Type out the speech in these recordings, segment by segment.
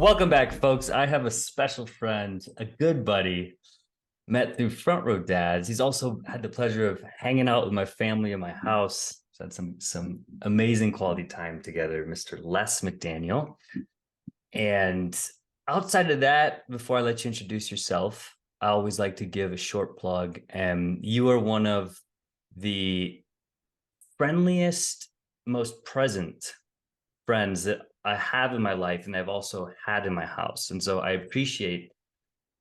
Welcome back, folks. I have a special friend, a good buddy, met through Front Row Dads. He's also had the pleasure of hanging out with my family in my house. So had some amazing quality time together, Mr. Les McDaniel. And outside of that, before I let you introduce yourself, I always like to give a short plug. And you are one of the friendliest, most present friends that I have in my life and I've also had in my house. And so I appreciate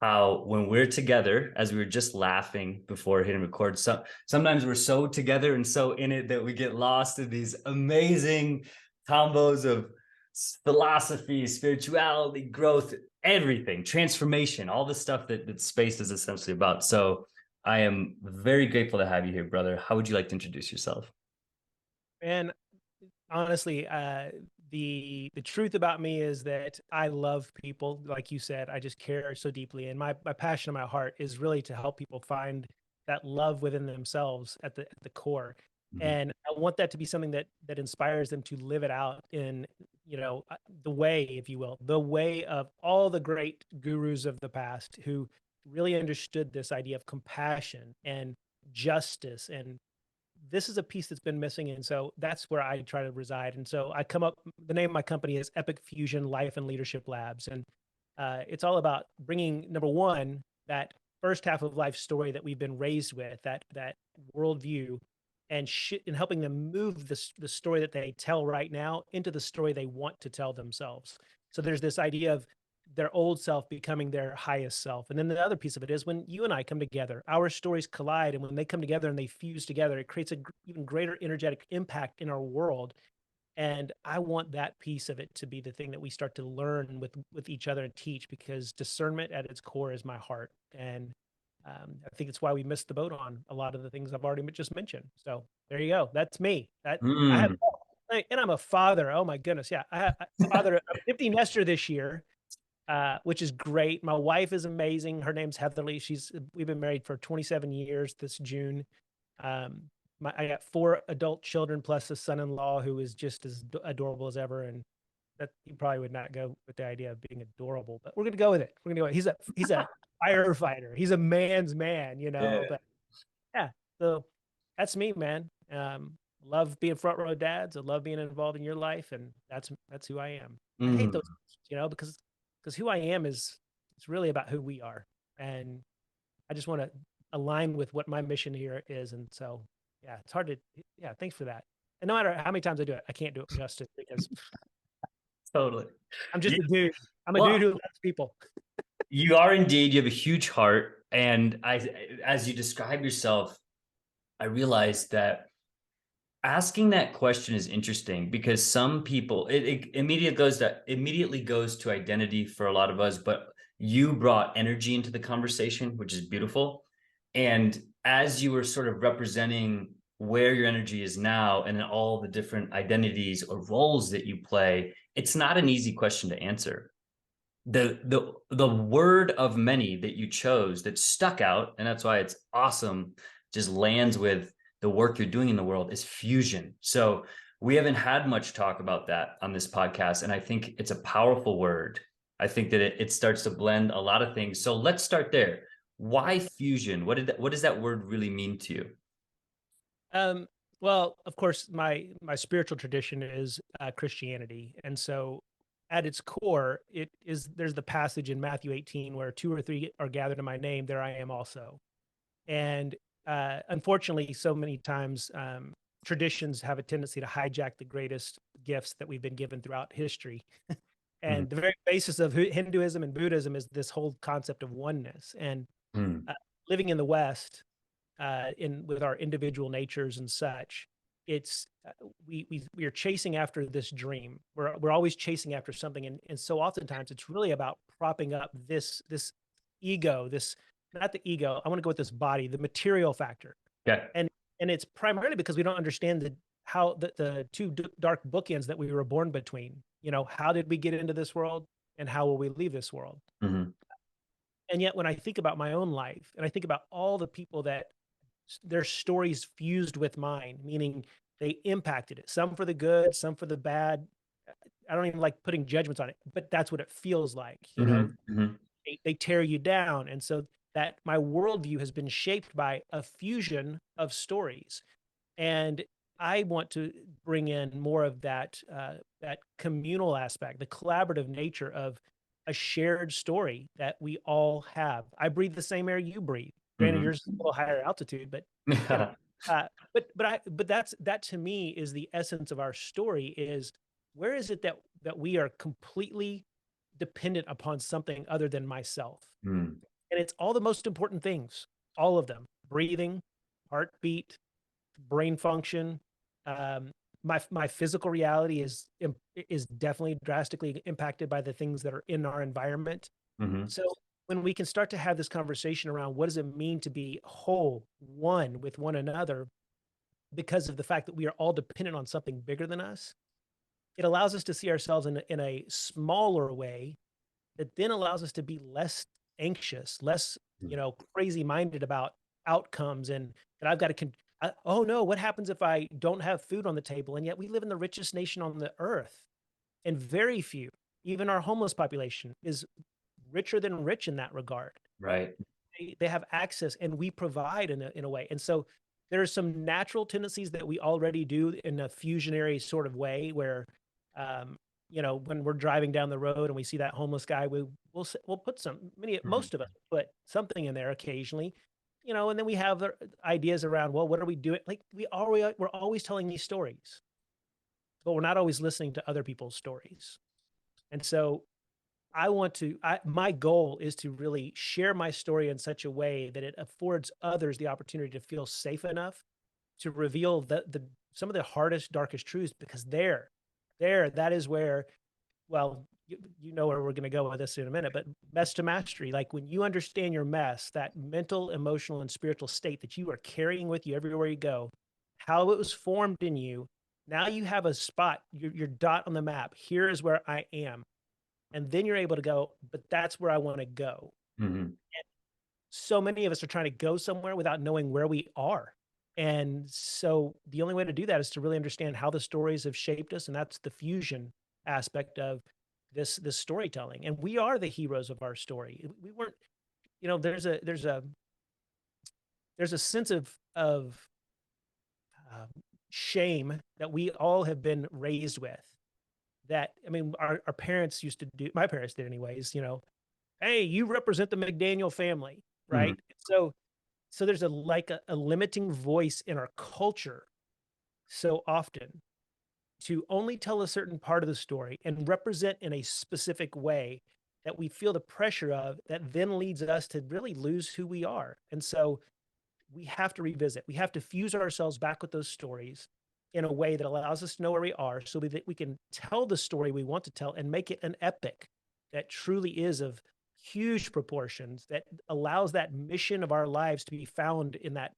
how when we're together, as we were just laughing before hitting record, sometimes we're so together and so in it that we get lost in these amazing combos of philosophy, spirituality, growth, everything, transformation, all the stuff that space is essentially about. So I am very grateful to have you here, brother. How would you like to introduce yourself? And honestly, the truth about me is that I love people. Like you said, I just care so deeply, and my passion in my heart is really to help people find that love within themselves at the core. Mhm. And I want that to be something that inspires them to live it out in, the way, if you will, the way of all the great gurus of the past who really understood this idea of compassion and justice. And this is a piece that's been missing, and so that's where I try to reside. And so I come up, the name of my company is Epic Fusion Life and Leadership Labs, and it's all about bringing, number one, that first half of life story that we've been raised with, that worldview, and helping them move the story that they tell right now into the story they want to tell themselves. So there's this idea of their old self becoming their highest self. And then the other piece of it is when you and I come together, our stories collide. And when they come together and they fuse together, it creates an even greater energetic impact in our world. And I want that piece of it to be the thing that we start to learn with each other and teach, because discernment at its core is my heart. And I think it's why we missed the boat on a lot of the things I've already just mentioned. So there you go. That's me. That I have, Mm. and I'm a father. Oh my goodness. Yeah. I'm empty nester this year, which is great. My wife is amazing. Her name's Heatherly. We've been married for 27 years this June. Um, I got 4 adult children plus a son-in-law who is just as adorable as ever. And that he probably would not go with the idea of being adorable, but we're gonna go with it. We're gonna go. He's a firefighter. He's a man's man, Yeah. But yeah, so that's me, man. Love being front row dads. I love being involved in your life, and that's who I am. I hate Mm. those, because who I am is it's really about who we are, and I just want to align with what my mission here is. And so, yeah, it's hard to. Yeah, thanks for that. And no matter how many times I do it, I can't do it justice because Totally. I'm Yeah. just a dude. I'm a dude Well, who loves people. you are indeed. You have a huge heart, and as you describe yourself, I realized that asking that question is interesting because some people it immediately goes to identity for a lot of us, but you brought energy into the conversation, which is beautiful. And as you were sort of representing where your energy is now and all the different identities or roles that you play, it's not an easy question to answer. The word of many that you chose that stuck out, and that's why it's awesome, just lands with the work you're doing in the world, is fusion. So we haven't had much talk about that on this podcast, and I think it's a powerful word. I think that it starts to blend a lot of things. So let's start there. Why fusion? What does that word really mean to you? Um, well, of course, my spiritual tradition is Christianity, and so at its core, there's the passage in Matthew 18 where two or three are gathered in my name, there I am also. And unfortunately, so many times traditions have a tendency to hijack the greatest gifts that we've been given throughout history. Mm, And the very basis of Hinduism and Buddhism is this whole concept of oneness. And mm, uh, living in the West, in with our individual natures and such, it's we are chasing after this dream. We're always chasing after something, and so oftentimes it's really about propping up this ego, this not the ego. I want to go with this body, the material factor, yeah. and it's primarily because we don't understand how the two dark bookends that we were born between. How did we get into this world, and how will we leave this world? Mhm. And yet, when I think about my own life, and I think about all the people that their stories fused with mine, meaning they impacted it, some for the good, some for the bad. I don't even like putting judgments on it, but that's what it feels like, you know. Mhm, mhm, They tear you down, and so that my worldview has been shaped by a fusion of stories, and I want to bring in more of that that communal aspect, the collaborative nature of a shared story that we all have. I breathe the same air you breathe. Granted, mhm. yours is a little higher altitude, but you know, but that to me is the essence of our story. Is where is it that we are completely dependent upon something other than myself, Mm, and it's all the most important things, all of them: breathing, heartbeat, brain function. Um, my physical reality is definitely drastically impacted by the things that are in our environment. mhm, So when we can start to have this conversation around what does it mean to be whole, one with one another, because of the fact that we are all dependent on something bigger than us, it allows us to see ourselves in a smaller way that then allows us to be less anxious, less, mm, crazy minded about outcomes and that I've got to, oh no, what happens if I don't have food on the table? And yet we live in the richest nation on the earth, and very few, even our homeless population is richer than rich in that regard. right. They have access and we provide in a way. And so there are some natural tendencies that we already do in a fusionary sort of way where, um, when we're driving down the road and we see that homeless guy, we'll put Mhm, most of us put something in there occasionally, and then we have the ideas around, well, what are we doing? Like we're always telling these stories, but we're not always listening to other people's stories. And so my goal is to really share my story in such a way that it affords others the opportunity to feel safe enough to reveal some of the hardest, darkest truths, because that is where, well, you know where we're going to go with this in a minute, but mess to mastery, like when you understand your mess, that mental, emotional, and spiritual state that you are carrying with you everywhere you go, how it was formed in you, now you have a spot, your dot on the map. Here is where I am, and then you're able to go, but that's where I want to go. mhm, So many of us are trying to go somewhere without knowing where we are. And so the only way to do that is to really understand how the stories have shaped us. And that's the fusion aspect of this storytelling. And we are the heroes of our story. We weren't, there's a sense of um, shame that we all have been raised with. That, I mean, our parents used to do, my parents did anyways, hey, you represent the McDaniel family, mhm, right? So there's a limiting voice in our culture so often to only tell a certain part of the story and represent in a specific way that we feel the pressure of, that then leads us to really lose who we are. And so we have to revisit. We have to fuse ourselves back with those stories in a way that allows us to know where we are so that we can tell the story we want to tell and make it an epic that truly is of huge proportions, that allows that mission of our lives to be found in that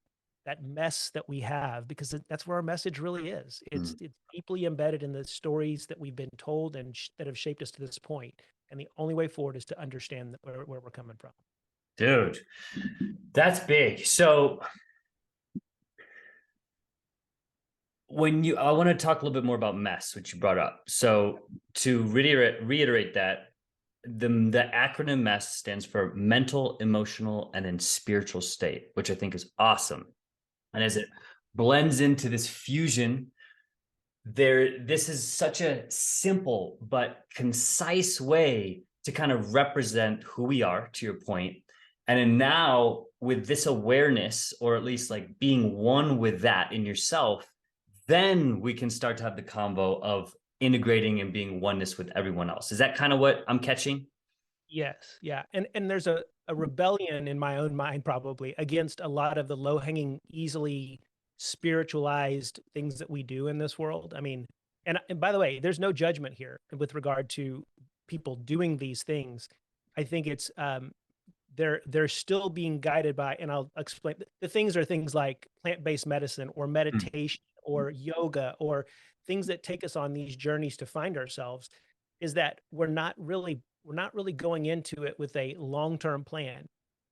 mess that we have, because that's where our message really is. It's mm. it's deeply embedded in the stories that we've been told and that have shaped us to this point. And the only way forward is to understand where we're coming from. Dude, that's big. So I want to talk a little bit more about mess, which you brought up. So to reiterate that the acronym MESS stands for mental, emotional, and then spiritual state, which I think is awesome. And as it blends into this fusion, this is such a simple but concise way to kind of represent who we are, to your point. And then now with this awareness, or at least like being one with that in yourself, then we can start to have the combo of integrating and being oneness with everyone else. Is that kind of what I'm catching? Yes, yeah, and there's a rebellion in my own mind probably against a lot of the low-hanging, easily spiritualized things that we do in this world. I mean, and by the way, there's no judgment here with regard to people doing these things. I think it's they're still being guided by, and I'll explain. The things are things like plant-based medicine or Mm, meditation or yoga or things that take us on these journeys to find ourselves. Is that we're not really going into it with a long-term plan.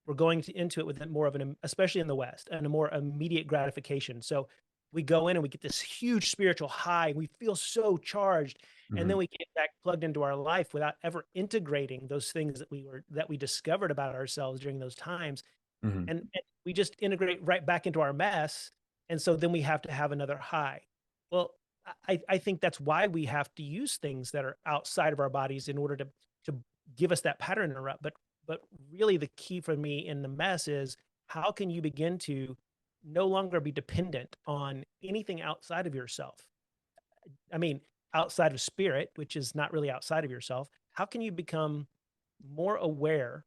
We're going into it with more of especially in the West, and a more immediate gratification. So we go in and we get this huge spiritual high. We feel so charged, And then Mhm. we get back plugged into our life without ever integrating those things that we discovered about ourselves during those times. Mhm. And we just integrate right back into our mess. And so then we have to have another high. Well, I think that's why we have to use things that are outside of our bodies in order to give us that pattern interrupt. But really the key for me in the mess is how can you begin to no longer be dependent on anything outside of yourself? I mean, outside of spirit, which is not really outside of yourself, how can you become more aware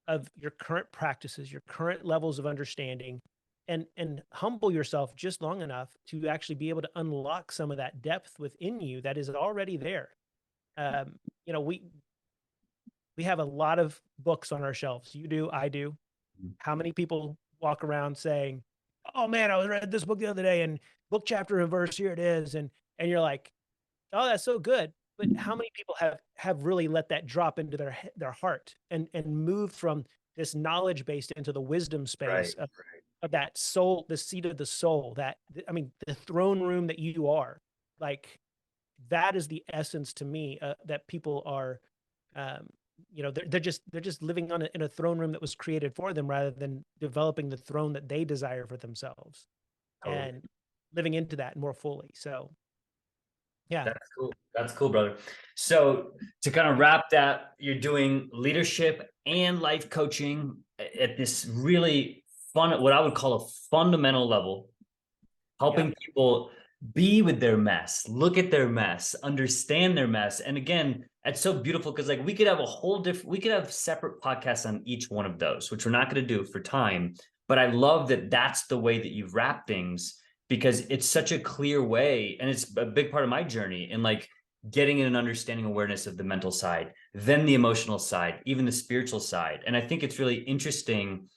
of your current practices, your current levels of understanding, and humble yourself just long enough to actually be able to unlock some of that depth within you that is already there. You know, we have a lot of books on our shelves. You do, I do. How many people walk around saying, "Oh man, I was read this book the other day, and book chapter and verse here it is," and you're like, "Oh, that's so good." But how many people have really let that drop into their heart and moved from this knowledge based into the wisdom Right. space of that soul, the seat of the soul, I mean, the throne room that you are. Like that is the essence to me that people are, um, you know, they're just living in a throne room that was created for them rather than developing the throne that they desire for themselves Totally. and living into that more fully. So yeah, That's cool. That's cool, brother. So to kind of wrap that, you're doing leadership and life coaching at this really fun, what I would call a fundamental level, yeah, helping people be with their mess, look at their mess, understand their mess. And again, that's so beautiful because like we could have a whole different, we could have separate podcasts on each one of those, which we're not going to do for time. But I love that that's the way that you've wrapped things because it's such a clear way. And it's a big part of my journey in like getting an understanding awareness of the mental side, then the emotional side, even the spiritual side. And I think it's really interesting.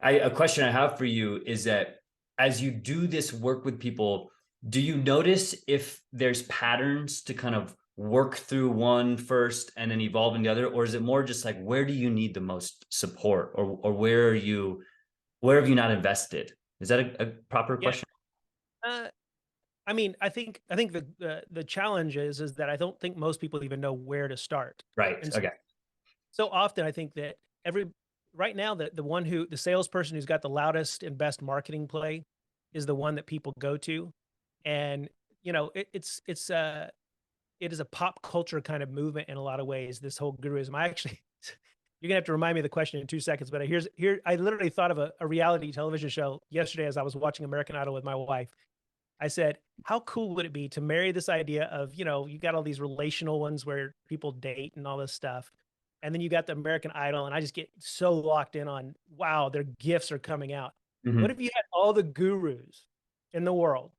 A question I have for you is that as you do this work with people, do you notice if there's patterns to kind of work through one first and then evolve in the other, or is it more just like where do you need the most support, or where have you not invested? Is that a proper yeah. question? Uh, I mean, I think the challenge is that I don't think most people even know where to start. Right. And Okay. so often I think that right now the salesperson who's got the loudest and best marketing play is the one that people go to. And you know, it is a pop culture kind of movement in a lot of ways, this whole guruism. I actually you're gonna have to remind me of the question in 2 seconds, but I literally thought of a reality television show yesterday as I was watching American Idol with my wife. I said, how cool would it be to marry this idea of, you know, you got all these relational ones where people date and all this stuff. And then you got the American Idol, and I just get so locked in on, wow, their gifts are coming out. What Mhm. if you had all the gurus in the world?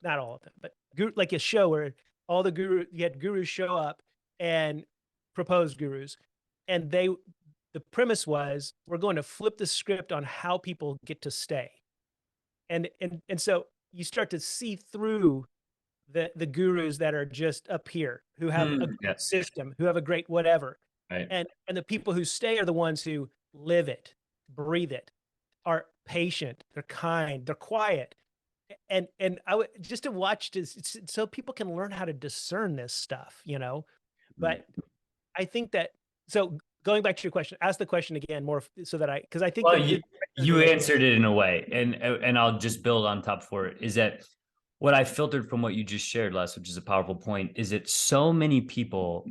Not all of them, but like a show where you had gurus show up and propose gurus. And the premise was, we're going to flip the script on how people get to stay. And so you start to see through the gurus that are just up here who have a great Yes. system, who have a great whatever. Right. And the people who stay are the ones who live it, breathe it, are patient, they're kind, they're quiet. And I would just to watch this so people can learn how to discern this stuff, you know. Mm. But I think that so going back to your question, ask the question again more so that because I think Well, that the you answered it in a way, and I'll just build on top for it. Is that what I filtered from what you just shared, Les, which is a powerful point, is that so many people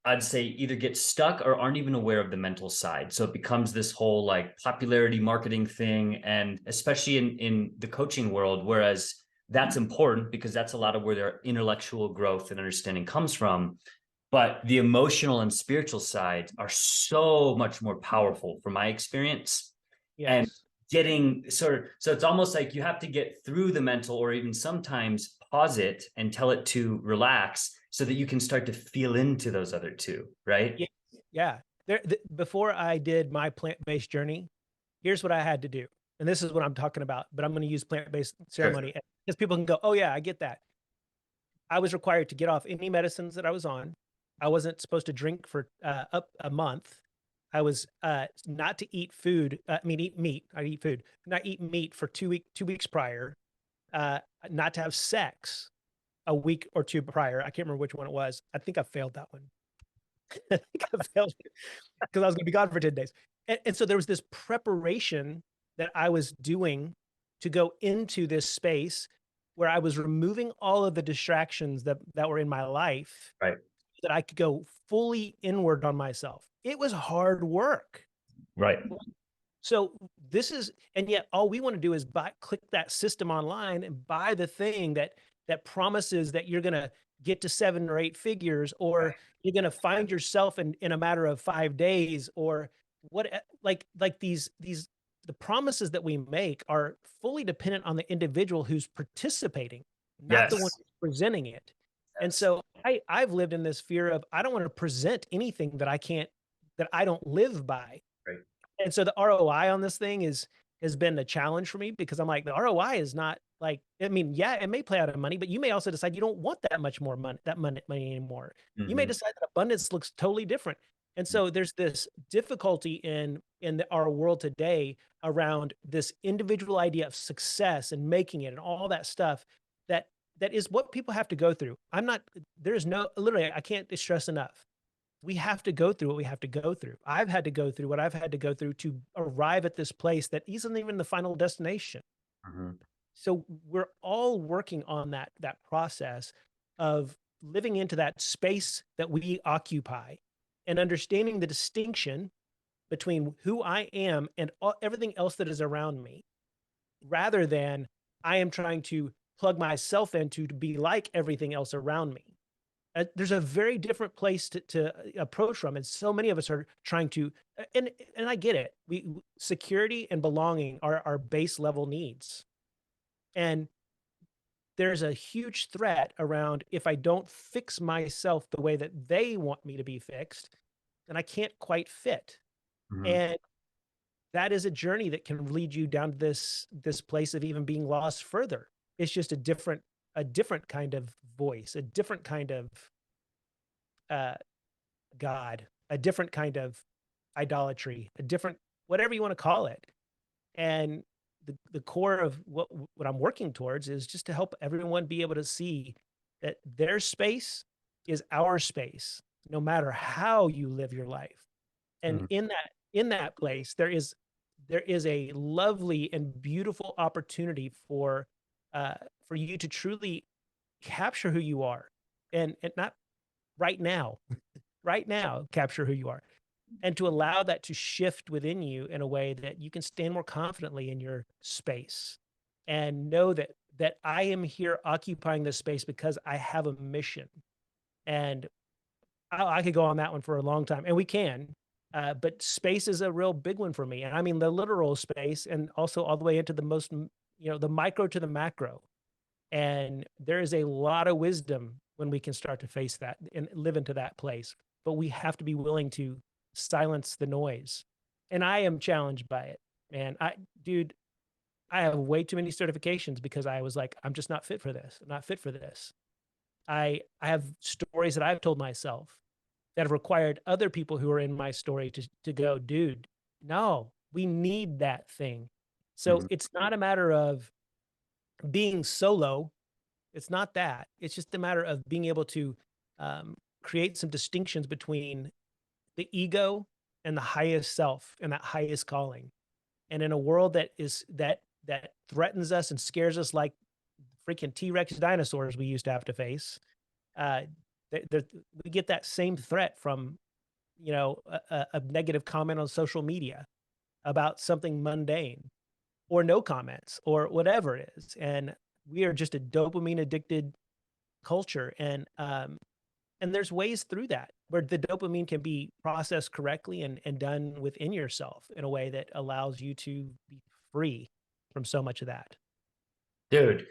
I'd say, either get stuck or aren't even aware of the mental side. So it becomes this whole like popularity marketing thing, and especially in the coaching world, whereas that's important because that's a lot of where their intellectual growth and understanding comes from. But the emotional and spiritual sides are so much more powerful from my experience. And yes. getting so it's almost like you have to get through the mental, or even sometimes pause it and tell it to relax so that you can start to feel into those other two, right? Yeah. Yeah. Before I did my plant-based journey, here's what I had to do. And this is what I'm talking about, but I'm going to use plant-based Sure. ceremony because people can go, oh, yeah, I get that. I was required to get off any medicines that I was on. I wasn't supposed to drink for up a month. I was not to eat food. I mean, eat meat. I eat food. Not eat meat for 2 weeks prior. Not to have sex. a week or two prior. I can't remember which one it was. I think I failed that one. I think I failed because I was going to be gone for 10 days. And so there was this preparation that I was doing to go into this space where I was removing all of the distractions that were in my life, Right. that I could go fully inward on myself. It was hard work. Right. So this is, and yet all we want to do is click that system online and buy the thing that promises that you're going to get to 7 or 8 figures, or you're going to find yourself in a matter of 5 days, or what, like the promises that we make are fully dependent on the individual who's participating, not the one Yes. who's presenting it. And Yes. so I've lived in this fear of, I don't want to present anything that I don't live by. Right. And so the ROI on this thing has been a challenge for me, because I'm like, the ROI is not like, I mean, yeah, it may play out in money, but you may also decide you don't want that much more money, money anymore. You may Mhm. decide that abundance looks totally different. And so there's this difficulty in our world today around this individual idea of success and making it and all that stuff, that that is what people have to go through. There's no, literally, I can't stress enough, we have to go through what we have to go through. I've had to go through what I've had to go through to arrive at this place that isn't even the final destination. Mhm. So we're all working on that process of living into that space that we occupy, and understanding the distinction between who I am and everything else that is around me, rather than I am trying to plug myself into to be like everything else around me. There's a very different place to approach from, and so many of us are trying to. And I get it. Security and belonging are our base level needs, and there's a huge threat around, if I don't fix myself the way that they want me to be fixed, then I can't quite fit. Mhm. And that is a journey that can lead you down to this place of even being lost further. It's just a different kind of voice, a different kind of uh, God, a different kind of idolatry, a different, whatever you want to call it. And the core of what I'm working towards is just to help everyone be able to see that their space is our space, no matter how you live your life. And Mhm. in that place, there is a lovely and beautiful opportunity for you to truly capture who you are, and not right now, right now, capture who you are, and to allow that to shift within you in a way that you can stand more confidently in your space, and know that I am here occupying this space because I have a mission. And I could go on that one for a long time, and we can. But space is a real big one for me, and I mean the literal space, and also all the way into the most, the micro to the macro. And there is a lot of wisdom when we can start to face that and live into that place. But we have to be willing to silence the noise. And I am challenged by it. Man, dude, I have way too many certifications because I was like, I'm just not fit for this. I'm not fit for this. I have stories that I've told myself that have required other people who are in my story to go, dude, no, we need that thing. So Mhm. it's not a matter of being solo. It's not that. It's just a matter of being able to create some distinctions between the ego and the highest self and that highest calling. And in a world that threatens us and scares us like freaking T-Rex dinosaurs we used to have to face, uh, we get that same threat from a negative comment on social media about something mundane, or no comments, or whatever it is. And we are just a dopamine addicted culture. And there's ways through that where the dopamine can be processed correctly and done within yourself in a way that allows you to be free from so much of that. Dude,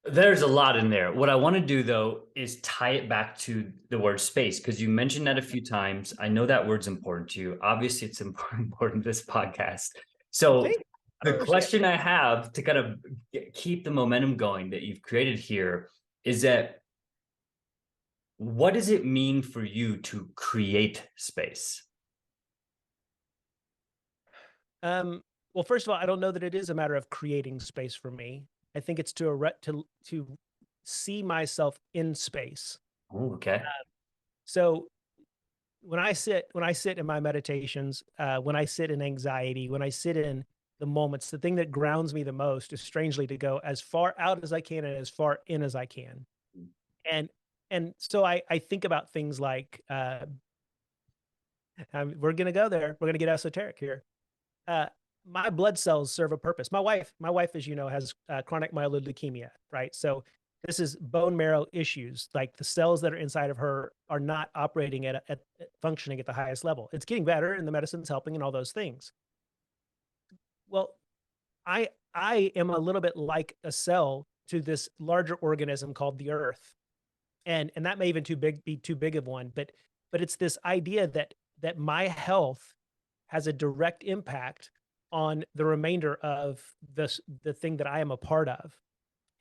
there's a lot in there. What I want to do though is tie it back to the word space, because you mentioned that a few times. I know that word's important to you. Obviously, it's important to this podcast. Well, So, thank I the don't understand. question I have to kind of keep the momentum going that you've created here is that, what does it mean for you to create space? Well, first of all, I don't know that it is a matter of creating space for me. I think it's to see myself in space. Oh, okay. So when I sit in my meditations, when I sit in anxiety, when I sit in the moments, the thing that grounds me the most is strangely to go as far out as I can and as far in as I can. And so I think about things like we're gonna go there. We're gonna get esoteric here. Uh, my blood cells serve a purpose. My wife, as you know, has chronic myeloid leukemia, right? So this is bone marrow issues. Like the cells that are inside of her are not operating at functioning at the highest level. It's getting better, and the medicine's helping, and all those things. Well, I am a little bit like a cell to this larger organism called the Earth, and that may even be too big of one, but it's this idea that my health has a direct impact on the remainder of the thing that I am a part of.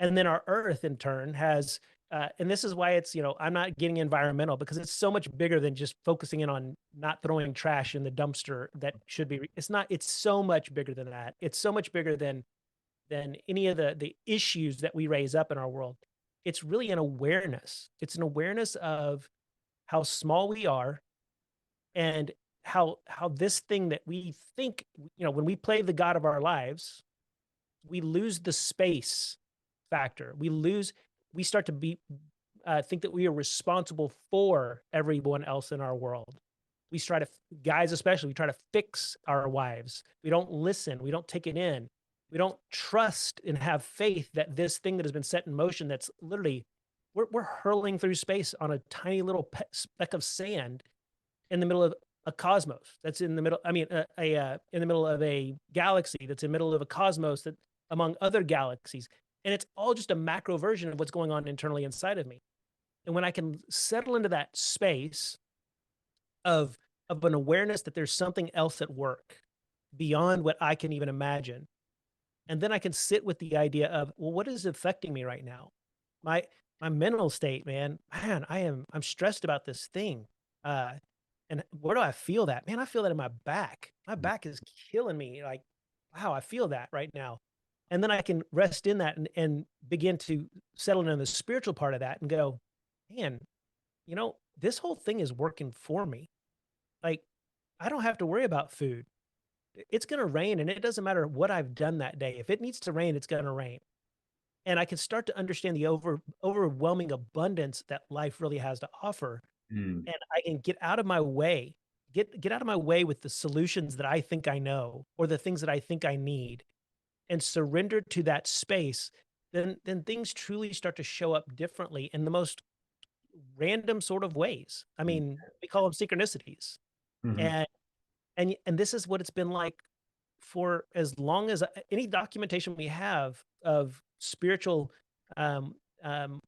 And then our earth in turn has and this is why it's, I'm not getting environmental because it's so much bigger than just focusing in on not throwing trash in the dumpster that should be it's not it's so much bigger than that. It's so much bigger than any of the issues that we raise up in our world. It's really an awareness. It's an awareness of how small we are and how this thing that we think, when we play the god of our lives, we lose the space factor. We start to be think that we are responsible for everyone else in our world. We try to, guys especially, we try to fix our wives. We don't listen. We don't take it in. We don't trust and have faith that this thing that has been set in motion, that's literally, we're hurling through space on a tiny little speck of sand in the middle of a cosmos that's in the middle. I mean, in the middle of a galaxy that's in the middle of a cosmos that among other galaxies. And it's all just a macro version of what's going on internally inside of me. And when I can settle into that space of an awareness that there's something else at work beyond what I can even imagine, and then I can sit with the idea of, well, what is affecting me right now? My my mental state, man, I'm stressed about this thing. Uh, and where do I feel that? Man, I feel that in my back. My back is killing me. Like, wow, I feel that right now. And then I can rest in that and begin to settle into the spiritual part of that and go, man, this whole thing is working for me. Like, I don't have to worry about food. It's going to rain, and it doesn't matter what I've done that day. If it needs to rain, it's going to rain. And I can start to understand the overwhelming abundance that life really has to offer. Mm. And I can get out of my way, get out of my way with the solutions that I think I know or the things that I think I need, and surrender to that space. Then things truly start to show up differently in the most random sort of ways. I mean, we call them synchronicities. Mhm. And this is what it's been like for as long as any documentation we have of spiritual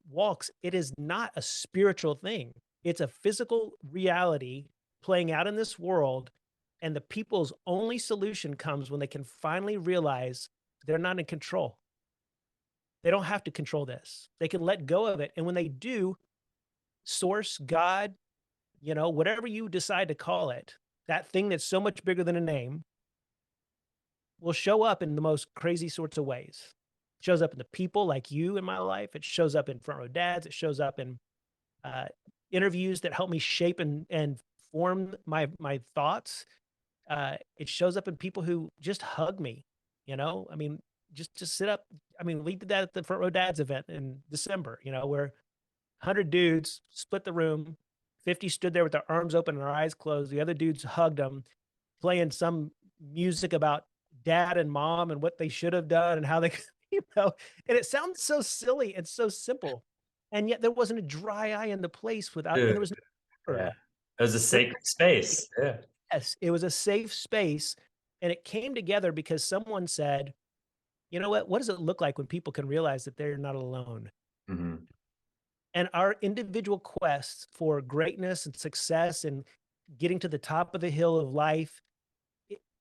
walks. It is not a spiritual thing. It's a physical reality playing out in this world. And the people's only solution comes when they can finally realize they're not in control. They don't have to control this. They can let go of it. And when they do, source, God, whatever you decide to call it, that thing that's so much bigger than a name, will show up in the most crazy sorts of ways. It shows up in the people like you in my life. It shows up in front row dads. It shows up in uh, interviews that help me shape and form my thoughts. It shows up in people who just hug me. I mean, just sit up. I mean, we did that at the front row dads event in December. Where 100 dudes split the room. 50 stood there with their arms open and their eyes closed. The other dudes hugged them, playing some music about dad and mom and what they should have done and how they, and it sounds so silly and so simple. And yet there wasn't a dry eye in the place and there Good. was Yeah. never, It was a sacred space. Yeah. yes, it was a safe space. And it came together because someone said, you know what does it look like when people can realize that they're not alone? Mhm. And our individual quests for greatness and success and getting to the top of the hill of life,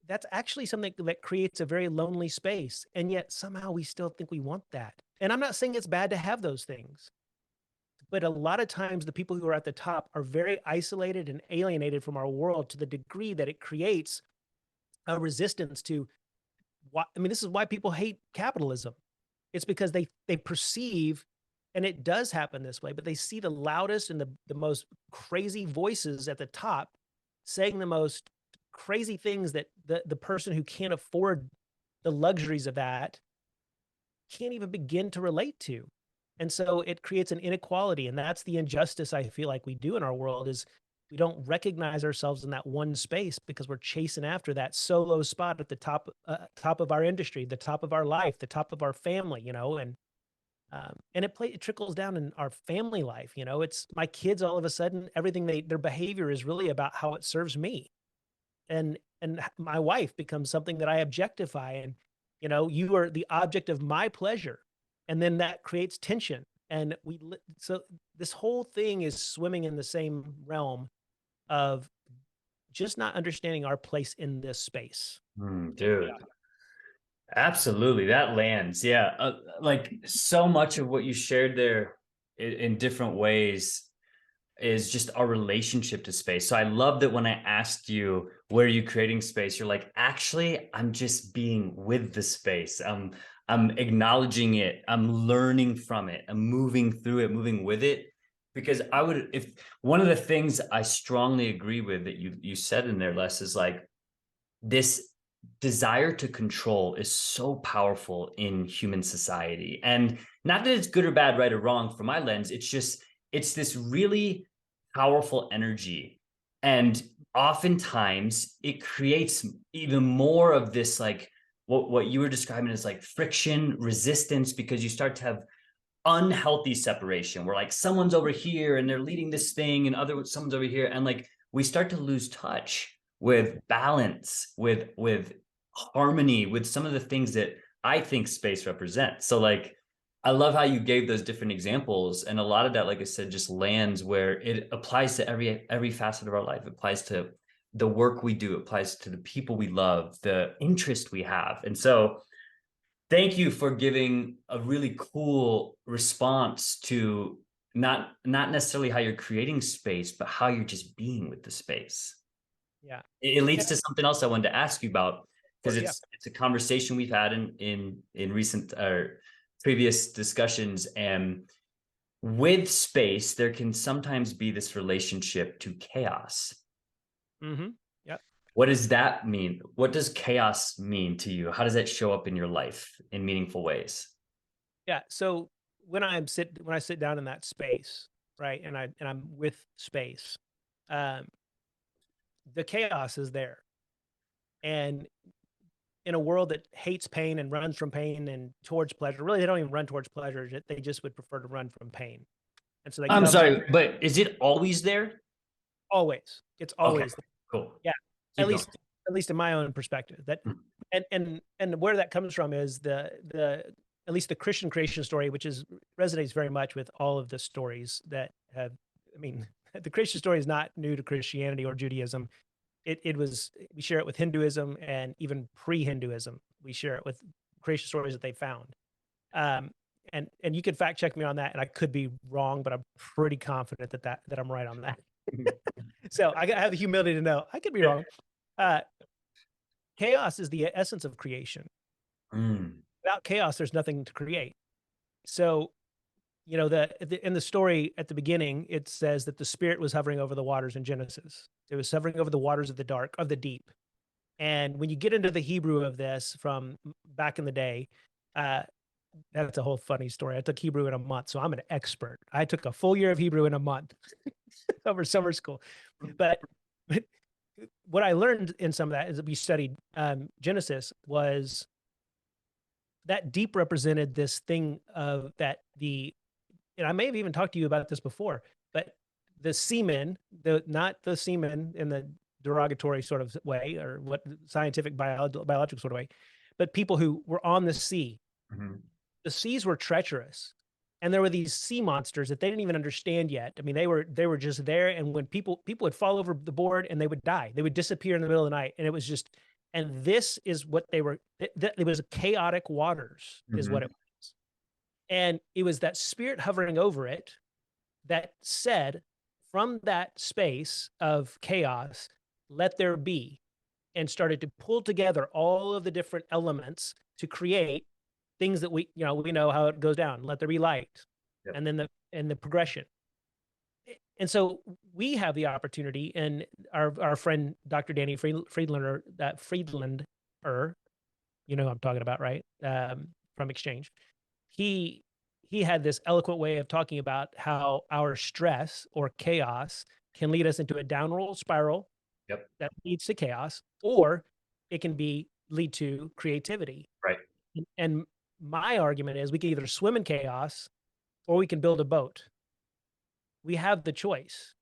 that's actually something that creates a very lonely space. And yet somehow we still think we want that. And I'm not saying it's bad to have those things, but a lot of times the people who are at the top are very isolated and alienated from our world to the degree that it creates a resistance to why. I mean, this is why people hate capitalism. It's because they perceive And it does happen this way, but they see the loudest and the most crazy voices at the top saying the most crazy things that the person who can't afford the luxuries of that can't even begin to relate to. And so it creates an inequality. And that's the injustice I feel like we do in our world is we don't recognize ourselves in that one space because we're chasing after that solo spot at the top of our industry, the top of our life, the top of our family, and it trickles down in our family life. It's my kids all of a sudden, everything their behavior is really about how it serves me. And my wife becomes something that I objectify, and you are the object of my pleasure, and then that creates tension. And so this whole thing is swimming in the same realm of just not understanding our place in this space. Dude, absolutely. That lands. Yeah. Like so much of what you shared there in different ways is just our relationship to space. So I love that when I asked you, where are you creating space? You're like, actually, I'm just being with the space. I'm acknowledging it. I'm learning from it. I'm moving through it, moving with it. Because if one of the things I strongly agree with that you said in there, Les, is like this desire to control is so powerful in human society. And not that it's good or bad, right or wrong from my lens. It's this really powerful energy. And oftentimes it creates even more of this, like what you were describing as like friction, resistance, because you start to have unhealthy separation where like someone's over here and they're leading this thing and someone's over here. And like we start to lose touch with balance, with harmony, with some of the things that I think space represents. So like I love how you gave those different examples, and a lot of that, like I said, just lands where it applies to every facet of our life. It applies to the work we do, it applies to the people we love, the interest we have. And so thank you for giving a really cool response to not necessarily how you're creating space, but how you're just being with the space. Yeah. It leads And, to something else I wanted to ask you about, because yeah. it's a conversation we've had in recent or previous discussions. And with space, there can sometimes be this relationship to chaos. Mm-hmm. Yeah. What does that mean? What does chaos mean to you? How does that show up in your life in meaningful ways? Yeah. So when I sit down in that space, right, and I'm with space, um, the chaos is there. And in a world that hates pain and runs from pain and towards pleasure, really they don't even run towards pleasure. They just would prefer to run from pain. And so they I'm come sorry, but is it always there? always. It's Okay, always there. cool. Yeah. At Keep going. least at least in my own perspective. That and where that comes from is the at least the Christian creation story, which resonates very much with all of the stories that have, I mean, the creation story is not new to Christianity or Judaism. It was, we share it with Hinduism, and even pre-Hinduism, we share it with creation stories that they found. Um, and you can fact check me on that, and I could be wrong, but I'm pretty confident that I'm right on that. So I have the humility to know I could be wrong. Uh, Chaos is the essence of creation. Mm. Without chaos, there's nothing to create. So, in the story at the beginning, it says that the Spirit was hovering over the waters in Genesis. It was hovering over the waters of the deep. And when you get into the Hebrew of this from back in the day, uh, that's a whole funny story. I took Hebrew in a month, so I'm an expert. I took a full year of Hebrew in a month over summer school. But what I learned in some of that is that we studied Genesis was that deep represented this thing of that and I may have even talked to you about this before, but the semen, not the semen in the derogatory sort of way or what scientific biological sort of way, but people who were on the sea. Mm-hmm. The seas were treacherous, and there were these sea monsters that they didn't even understand yet. I mean, they were just there, and when people would fall over the board and they would die, they would disappear in the middle of the night, and it was just, and this is what they were. It was chaotic waters, is what Mm-hmm. it was, and it was that Spirit hovering over it that said, from that space of chaos, let there be, and started to pull together all of the different elements to create things that we know how it goes down. Let there be light. Yep. and then the progression. And so we have the opportunity, and our friend Dr. Danny Friedlander, you know who I'm talking about, right? From Exchange. He he had this eloquent way of talking about how our stress or chaos can lead us into a downward spiral Yep. that leads to chaos, or it can lead to creativity. Right. And my argument is we can either swim in chaos or we can build a boat. We have the choice.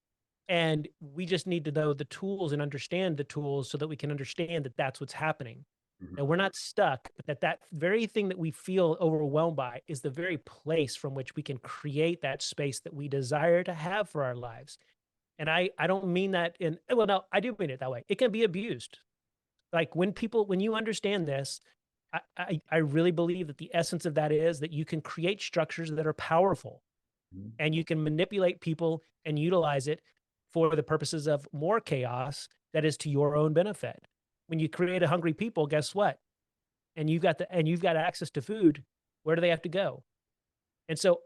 And we just need to know the tools and understand the tools so that we can understand that that's what's happening. Mhm. That we're not stuck, but that very thing that we feel overwhelmed by is the very place from which we can create that space that we desire to have for our lives. And I don't mean that in, well, no, I do mean it that way. It can be abused. Like when you understand this, I really believe that the essence of that is that you can create structures that are powerful, Mhm. and you can manipulate people and utilize it for the purposes of more chaos that is to your own benefit. When you create a hungry people, guess what? And you've got access to food. Where do they have to go? And so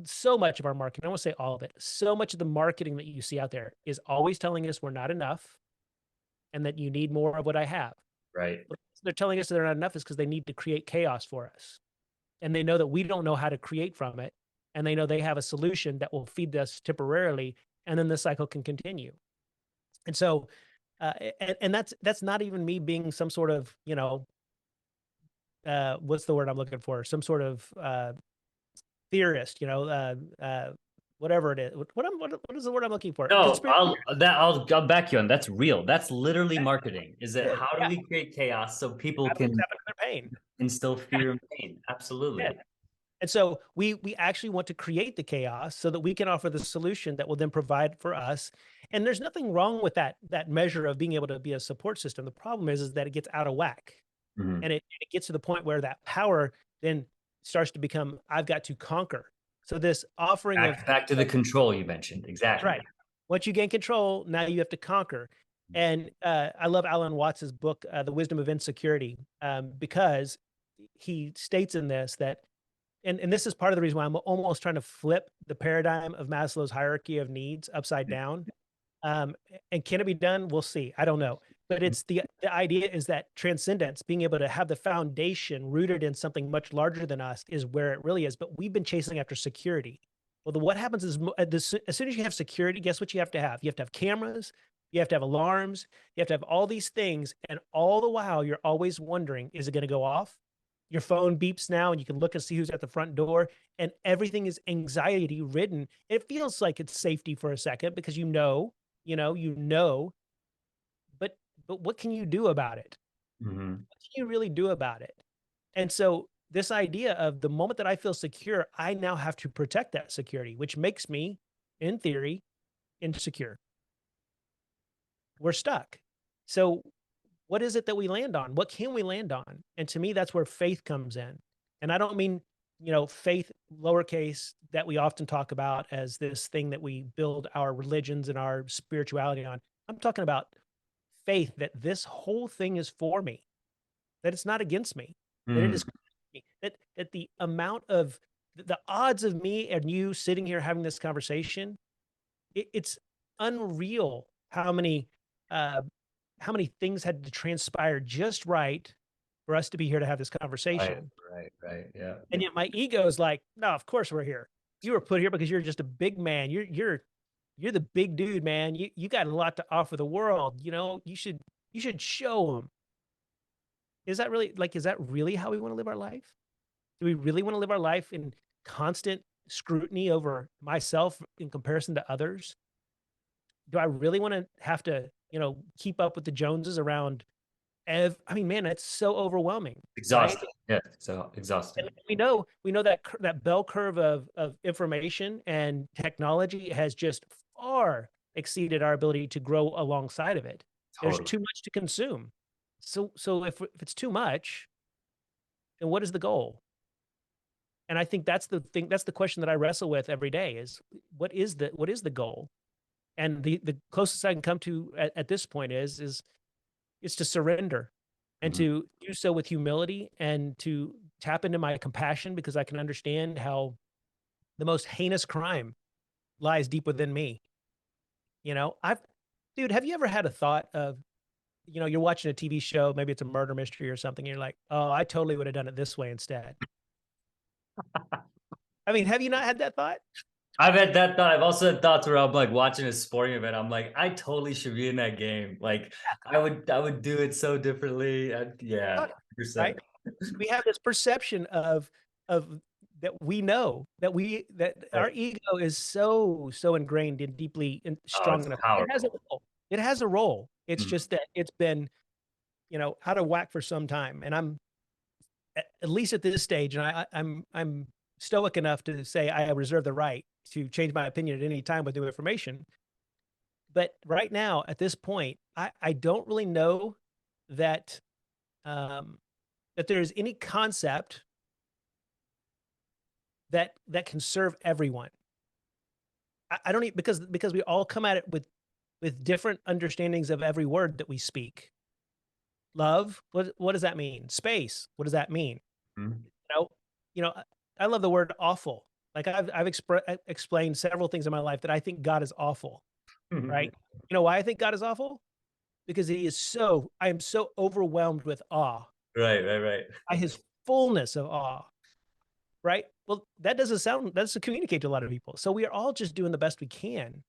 so much of our marketing, I won't say all of it, so much of the marketing that you see out there is always telling us we're not enough and that you need more of what I have. Right. But they're telling us they're not enough is because they need to create chaos for us. And they know that we don't know how to create from it. And they know they have a solution that will feed us temporarily, and then the cycle can continue. And so, and that's not even me being some sort of, what's the word I'm looking for? Some sort of theorist, whatever it is. What is the word I'm looking for? No, Conspiracy. I'll back you on. That's real. That's literally marketing. Is that Yeah, how do we create chaos so people how do we can tap into their pain? instill fear and pain? Yeah. Absolutely. And so we actually want to create the chaos so that we can offer the solution that will then provide for us. And there's nothing wrong with that measure of being able to be a support system. The problem is that it gets out of whack, Mhm. and it gets to the point where that power then starts to become I've got to conquer. So this offering of Back to the control you mentioned. that's Exactly. right. Once you gain control, now you have to conquer. And I love Alan Watts's book, The Wisdom of Insecurity, because he states in this that and this is part of the reason why I'm almost trying to flip the paradigm of Maslow's hierarchy of needs upside down. And can it be done? We'll see. I don't know. But it's the idea is that transcendence, being able to have the foundation rooted in something much larger than us, is where it really is. But we've been chasing after security. Well, what happens is as soon as you have security, guess what you have to have? You have to have cameras, you have to have alarms, you have to have all these things. And all the while, you're always wondering, is it going to go off? Your phone beeps now and you can look and see who's at the front door, and everything is anxiety ridden. It feels like it's safety for a second because you know, but what can you do about it? Mhm. What can you really do about it? And so this idea of the moment that I feel secure, I now have to protect that security, which makes me, in theory, insecure. We're stuck. So what is it that we land on? What can we land on? And to me, that's where faith comes in. And I don't mean, faith lowercase that we often talk about as this thing that we build our religions and our spirituality on. I'm talking about faith that this whole thing is for me, that it's not against me, that it Mm. is me, that the amount of the odds of me and you sitting here having this conversation, it's unreal uh, how many things had to transpire just right for us to be here to have this Right. conversation. Right. Yeah. And yet my ego is like, no, of course we're here. You were put here because you're just a big man. You're the big dude, man. You got a lot to offer the world. You should show them. Is that really how we want to live our life? Do we really want to live our life in constant scrutiny over myself in comparison to others? Do I really want to have to, keep up with the Joneses around I mean, man, it's so overwhelming, right? Exhausting. Yeah. So And exhausting. we know that bell curve of information and technology has just far exceeded our ability to grow alongside of it. There's Totally. too much to consume. So if it's too much, then what is the goal? And I think that's the thing. That's the question that I wrestle with every day: is what is the goal? And the closest I can come to at this point is to surrender and Mhm. to do so with humility and to tap into my compassion because I can understand how the most heinous crime lies deep within me. You know, dude, have you ever had a thought of, you're watching a TV show, maybe it's a murder mystery or something, and you're like, oh, I totally would have done it this way instead. I mean, have you not had that thought? I've had that thought. I've also had thoughts where I'm like watching a sporting event. I'm like, I totally should be in that game. Like, I would do it so differently. Yeah, Right? 100%. We have this perception of that we know that Right. our ego is so ingrained and deeply and Oh, strong it's enough. It has a powerful. role. It has a role. It's Mhm. just that it's been, out of whack for some time. And I'm at least at this stage, and I'm stoic enough to say I reserve the right to change my opinion at any time with new information. But right now, at this point, I don't really know that um, that there is any concept that can serve everyone. I don't even because we all come at it with different understandings of every word that we speak. Love, what does that mean? Space, what does that mean? Mhm. You know, I love the word awful. Like I've explained several things in my life that I think God is awful, right? You know why I think God is awful? Because I am so overwhelmed with awe Right, right, right. by his fullness of awe, right? Well, that doesn't communicate to a lot of people. So we are all just doing the best we can.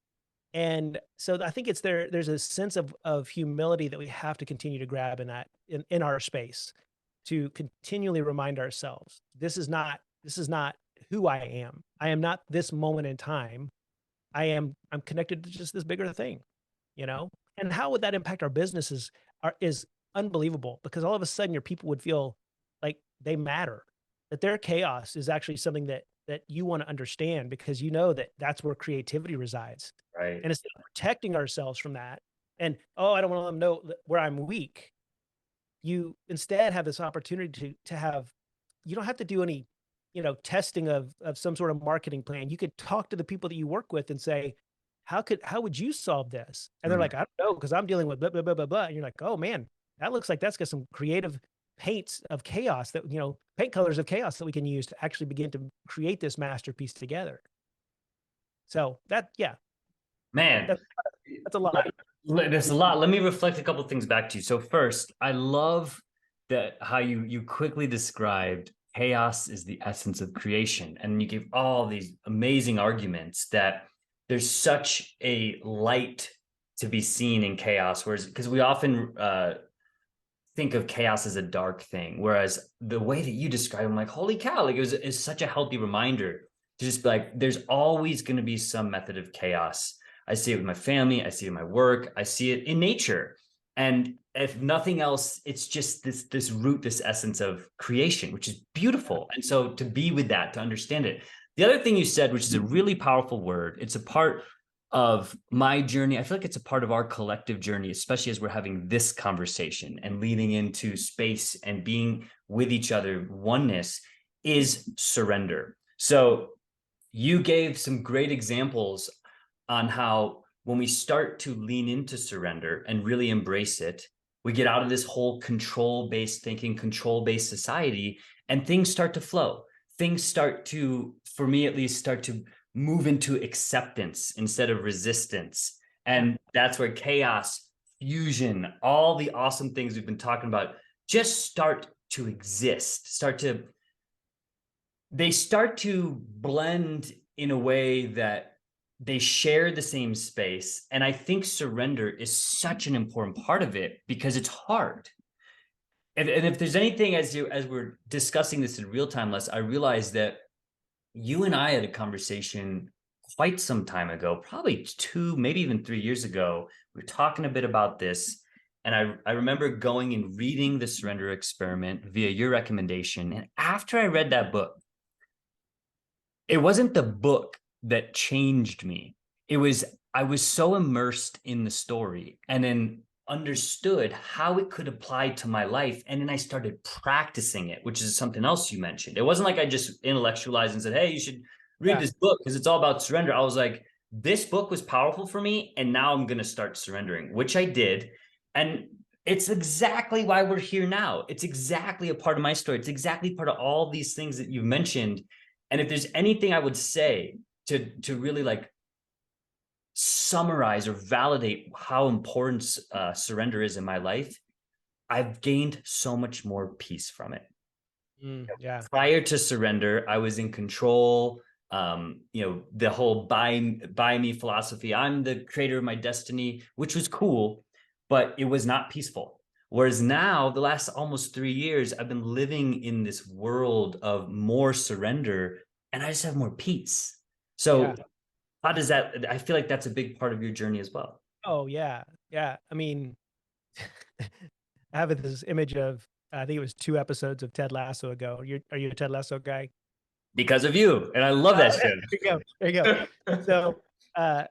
And so I think there's a sense of humility that we have to continue to grab in our space to continually remind ourselves, this is not who I am. I am not this moment in time. I'm connected to just this bigger thing, you know? And how would that impact our businesses is unbelievable because all of a sudden your people would feel like they matter, that their chaos is actually something that you want to understand because you know that that's where creativity resides. Right. And instead of protecting ourselves from that and, oh, I don't want to let them know where I'm weak, you instead have this opportunity to have you don't have to do any, testing of some sort of marketing plan. You could talk to the people that you work with and say, how would you solve this? And they're Mm. like, I don't know, because I'm dealing with blah, blah, blah, blah, blah. And you're like, oh man, that looks like that's got some creative paints of chaos that, paint colors of chaos that we can use to actually begin to create this masterpiece together. So yeah, Man, that's that's a lot. there's a lot. Let me reflect a couple things back to you. So first, I love that how you quickly described chaos is the essence of creation, and you gave all these amazing arguments that there's such a light to be seen in chaos, whereas because we often think of chaos as a dark thing, whereas the way that you describe, I'm like, holy cow, like it's such a healthy reminder to just be like, there's always going to be some method of chaos. I see it with my family, I see it in my work, I see it in nature. And if nothing else, it's just this root, this essence of creation, which is beautiful. And so to be with that, to understand it. The other thing you said, which is a really powerful word, it's a part of my journey. I feel like it's a part of our collective journey, especially as we're having this conversation and leading into space and being with each other, oneness is surrender. So you gave some great examples on how when we start to lean into surrender and really embrace it, we get out of this whole control based thinking, control based society, and things start to flow. Things start to, for me at least, start to move into acceptance instead of resistance. Yeah. And that's where chaos, fusion, all the awesome things we've been talking about just start to exist, they start to blend in a way that they share the same space. And I think surrender is such an important part of it because it's hard. And if there's anything as we're discussing this in real time, Les, I realized that you and I had a conversation quite some time ago, probably 2, maybe even 3 years ago. We were talking a bit about this. And I remember going and reading The Surrender Experiment via your recommendation. And after I read that book, it wasn't the book that changed me. It was, I was so immersed in the story and then understood how it could apply to my life. And then I started practicing it, which is something else you mentioned. It wasn't like I just intellectualized and said, hey, you should read Yeah. this book because it's all about surrender. I was like, this book was powerful for me. And now I'm going to start surrendering, which I did. And it's exactly why we're here now. It's exactly a part of my story. It's exactly part of all these things that you've mentioned. And if there's anything I would say to really like summarize or validate how important surrender is in my life, I've gained so much more peace from it. Yeah. Prior to surrender, I was in control. The whole buy me philosophy. I'm the creator of my destiny, which was cool, but it was not peaceful. Whereas now, the last almost 3 years, I've been living in this world of more surrender, and I just have more peace. So, Yeah. how does that? I feel like that's a big part of your journey as well. Oh yeah. Yeah. I mean, I have this image of I think it was 2 episodes of Ted Lasso ago. Are you a Ted Lasso guy? Because of you, and I love that There show. you go. There you go. So, uh,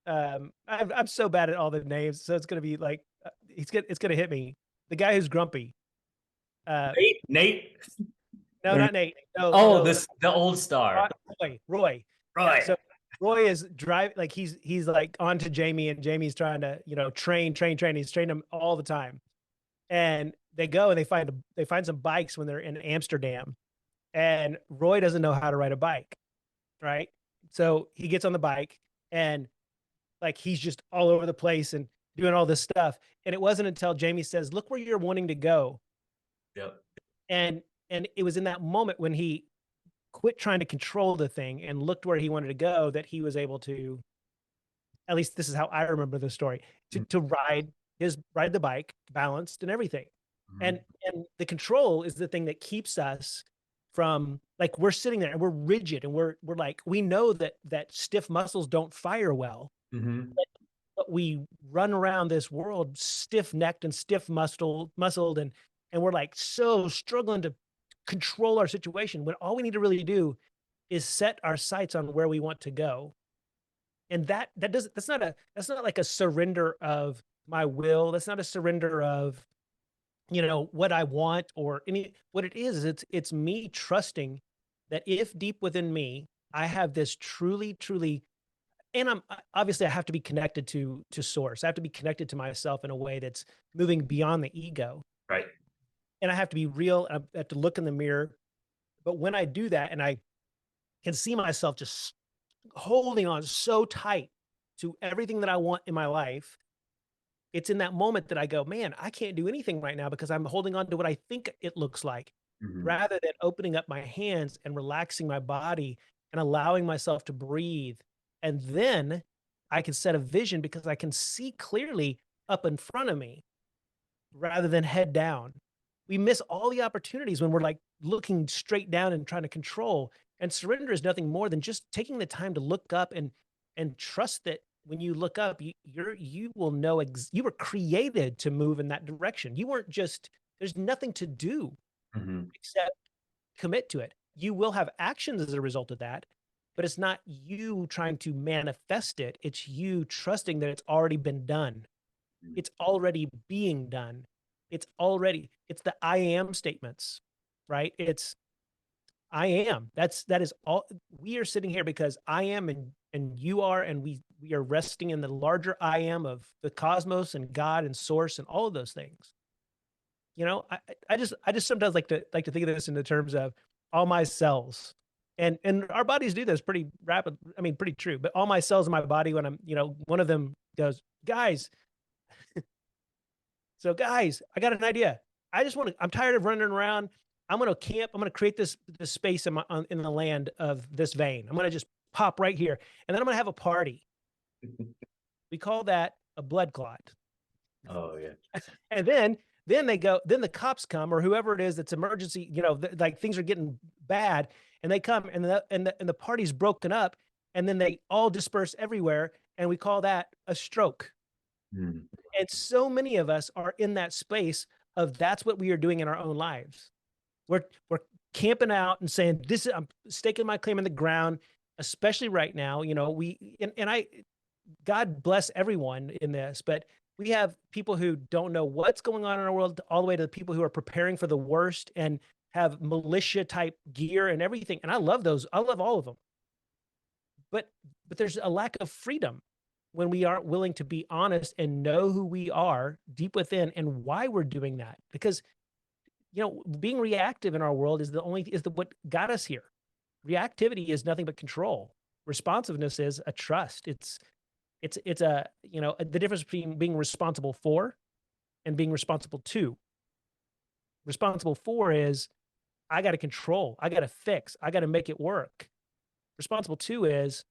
I'm so bad at all the names, so it's gonna be like, it's gonna hit me. The guy who's grumpy. Uh, Nate. no, not Nate. No, Oh, no, this the old Roy. star. Roy. Yeah, Right. so Roy is like he's like on to Jamie, and Jamie's trying to, train. He's training him all the time. And they go and they find some bikes when they're in Amsterdam, and Roy doesn't know how to ride a bike, right? So he gets on the bike and like he's just all over the place and doing all this stuff. And it wasn't until Jamie says, "Look where you're wanting to go." Yep. And it was in that moment when he quit trying to control the thing and looked where he wanted to go that he was able to, at least this is how I remember the story, to ride the bike balanced and everything. Mm-hmm. And the control is the thing that keeps us from, like, we're sitting there and we're rigid and we're like, we know that stiff muscles don't fire well, Mm-hmm. but we run around this world stiff necked and stiff muscled, and we're like so struggling to control our situation when all we need to really do is set our sights on where we want to go. And that doesn't that's not like a surrender of my will. That's not a surrender of, what I want or any. What it is it's me trusting that if deep within me I have this truly, and obviously I have to be connected to source. I have to be connected to myself in a way that's moving beyond the ego. Right. And I have to be real. I have to look in the mirror. But when I do that and I can see myself just holding on so tight to everything that I want in my life, it's in that moment that I go, man, I can't do anything right now because I'm holding on to what I think it looks like, Mm-hmm. rather than opening up my hands and relaxing my body and allowing myself to breathe. And then I can set a vision because I can see clearly up in front of me rather than head down. We miss all the opportunities when we're like looking straight down and trying to control. And surrender is nothing more than just taking the time to look up and trust that when you look up, you will know you were created to move in that direction. You weren't just, there's nothing to do Mm-hmm. except commit to it. You will have actions as a result of that, but it's not you trying to manifest it. It's you trusting that it's already been done. It's already being done. It's the I am statements, right? It's I am. That is all. We are sitting here because I am, and you are, and we are resting in the larger I am of the cosmos and God and source and all of those things. I just sometimes like to think of this in the terms of all my cells. And our bodies do this pretty rapid. I mean, pretty true. But all my cells in my body, when I'm, one of them goes, guys, so guys, I got an idea. I'm tired of running around. I'm going to camp. I'm going to create this space in the land of this vein. I'm going to just pop right here. And then I'm going to have a party. We call that a blood clot. Oh yeah. And then then the cops come, or whoever it is that's emergency, like things are getting bad, and they come, and the party's broken up, and then they all disperse everywhere, and we call that a stroke. Mm. And so many of us are in that space of that's what we are doing in our own lives. We're camping out and saying, I'm staking my claim in the ground, especially right now. God bless everyone in this, but we have people who don't know what's going on in our world, all the way to the people who are preparing for the worst and have militia type gear and everything. And I love those. I love all of them. But there's a lack of freedom when we aren't willing to be honest and know who we are deep within and why we're doing that. Because being reactive in our world is what got us here. Reactivity is nothing but control. Responsiveness is a trust. It's a, the difference between being responsible for and being responsible to. Responsible for is I got to control, I got to fix, I got to make it work. Responsible to is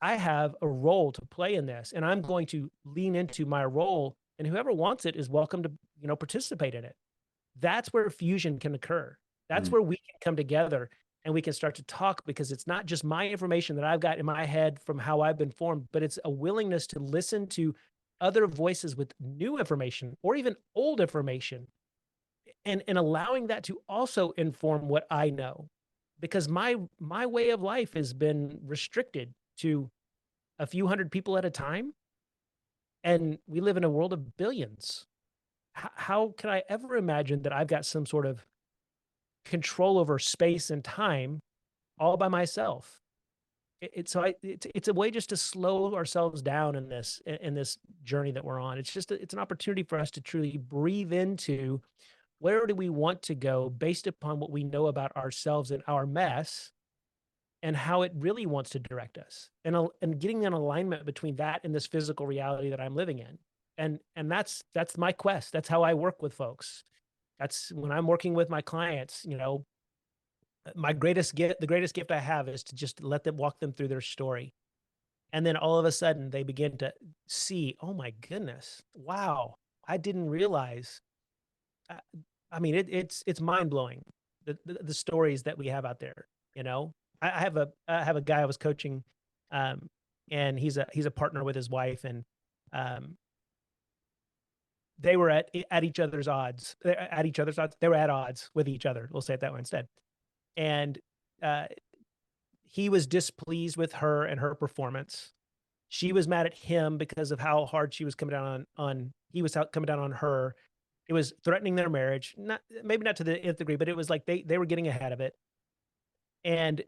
I have a role to play in this, and I'm going to lean into my role, and whoever wants it is welcome to, participate in it. That's where fusion can occur. That's Mm. where we can come together and we can start to talk, because it's not just my information that I've got in my head from how I've been formed, but it's a willingness to listen to other voices with new information or even old information, and allowing that to also inform what I know. Because my way of life has been restricted to a few hundred people at a time, and we live in a world of billions. How can I ever imagine that I've got some sort of control over space and time all by myself? It's a way just to slow ourselves down in this journey that we're on. It's an opportunity for us to truly breathe into where do we want to go based upon what we know about ourselves and our mess, and how it really wants to direct us, and getting an alignment between that and this physical reality that I'm living in. And that's my quest. That's how I work with folks. That's when I'm working with my clients, my greatest gift, the greatest gift I have is to just let them walk them through their story. And then all of a sudden they begin to see, oh my goodness, wow, I didn't realize. uh, I mean, it's mind blowing, the stories that we have out there. I have a guy I was coaching, um, and he's a partner with his wife, and um, they were at each other's odds. At each other's odds. They were at odds with each other. We'll say it that way instead. And uh, he was displeased with her and her performance. She was mad at him because of how hard she was coming down on he was coming down on her. It was threatening their marriage. Not maybe not to the nth degree, but it was like they were getting ahead of it. And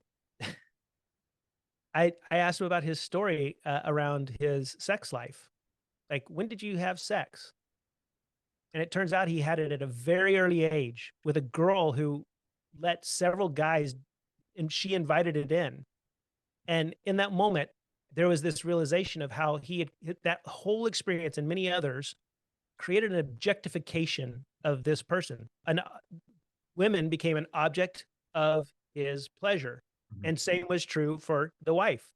I asked him about his story around his sex life. Like, when did you have sex? And it turns out he had it at a very early age with a girl who let several guys, and she invited it in. And in that moment, there was this realization of how he had that whole experience and many others created an objectification of this person. Women became an object of his pleasure. Mhm. And same was true for the wife.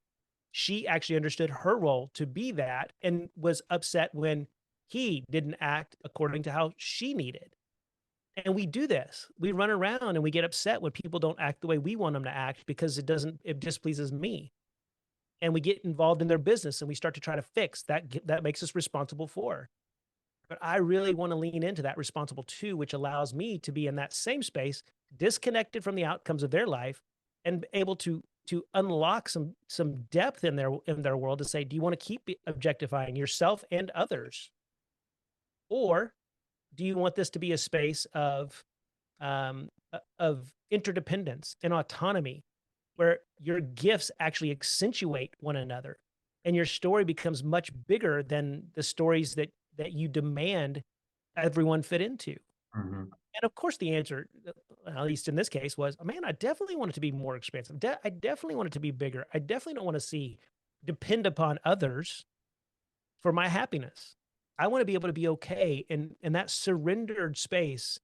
She actually understood her role to be that, and was upset when he didn't act according to how she needed. And we do this. We run around and we get upset when people don't act the way we want them to act, because it displeases me. And we get involved in their business and we start to try to fix that. That makes us responsible for. But I really want to lean into that responsible too, which allows me to be in that same space, disconnected from the outcomes of their life, and able to unlock some depth in their world to say, do you want to keep objectifying yourself and others, or do you want this to be a space of interdependence and autonomy, where your gifts actually accentuate one another, and your story becomes much bigger than the stories that you demand everyone fit into? Mhm. And of course, the answer, at least in this case, was, man, I definitely want it to be more expansive. I definitely want it to be bigger. I definitely don't want to depend upon others for my happiness. I want to be able to be okay. And that surrendered space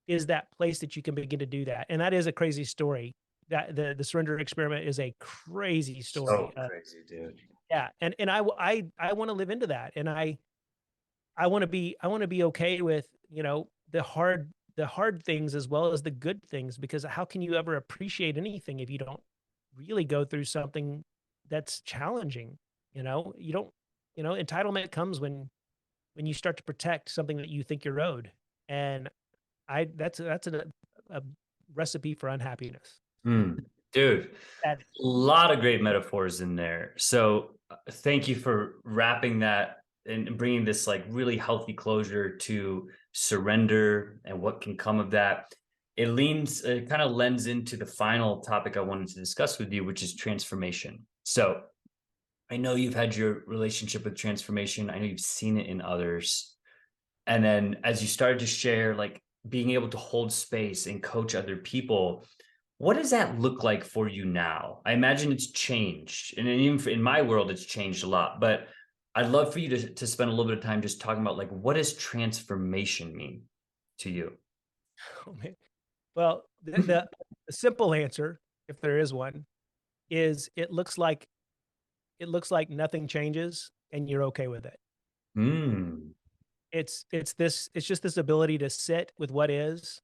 is that place that you can begin to do that. And that is a crazy story. That the surrender experiment is a crazy story. So crazy, dude. Yeah. And I want to live into that. And I want to be okay with, the hard things as well as the good things, because how can you ever appreciate anything if you don't really go through something that's challenging? You don't, entitlement comes when you start to protect something that you think you're owed. And that's a recipe for unhappiness. Mm. Dude, That a lot of great metaphors in there. So thank you for wrapping that and bringing this like really healthy closure to surrender and what can come of that. It kind of lends into the final topic I wanted to discuss with you, which is transformation. So I know you've had your relationship with transformation. I know you've seen it in others. And then as you started to share, like being able to hold space and coach other people, What does that look like for you now? I imagine it's changed, and even in my world, it's changed a lot. But I'd love for you to spend a little bit of time just talking about like what does transformation mean to you? Oh, man. Well, the simple answer, if there is one, is it looks like nothing changes and you're okay with it. Mm, It's just this ability to sit with what is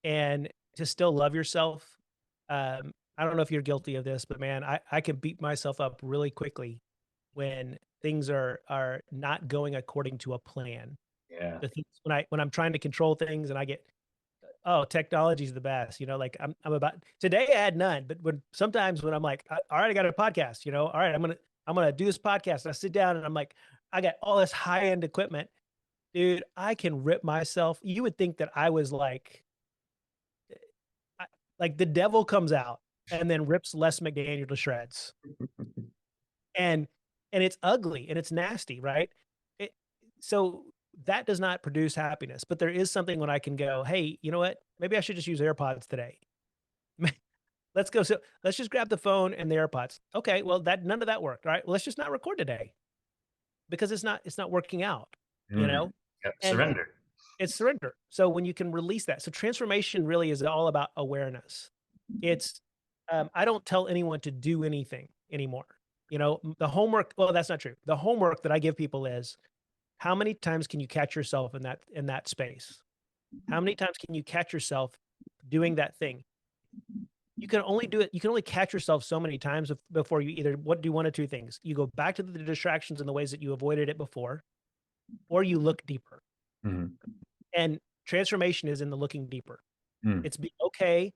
and to still love yourself. I don't know if you're guilty of this, but man, I can beat myself up really quickly when things are not going according to a plan. yeah. The things when I'm trying to control things and I get, oh, technology is the best, like I'm about today I had none, but sometimes when I'm like, all right, I got a podcast, all right, I'm gonna do this podcast. And I sit down and I'm like, I got all this high end equipment, dude. I can rip myself. You would think that I was like the devil comes out and then rips Les McDaniel to shreds, and it's ugly and it's nasty, right? It, so that does not produce happiness. But there is something when I can go, hey, you know what? Maybe I should just use AirPods today. Let's go. So let's just grab the phone and the AirPods. Okay, well that none of that worked. All right, well, let's just not record today because it's not working out. You Mm, know, yep. and Surrender. it's surrender. So when you can release that, so transformation really is all about awareness. It's I don't tell anyone to do anything anymore. The homework. Well, that's not true. The homework that I give people is how many times can you catch yourself in that space? How many times can you catch yourself doing that thing? You can only do it. You can only catch yourself so many times before you either do one of two things. You go back to the distractions in the ways that you avoided it before, or you look deeper. Mhm. And transformation is in the looking deeper. Mm. It's being okay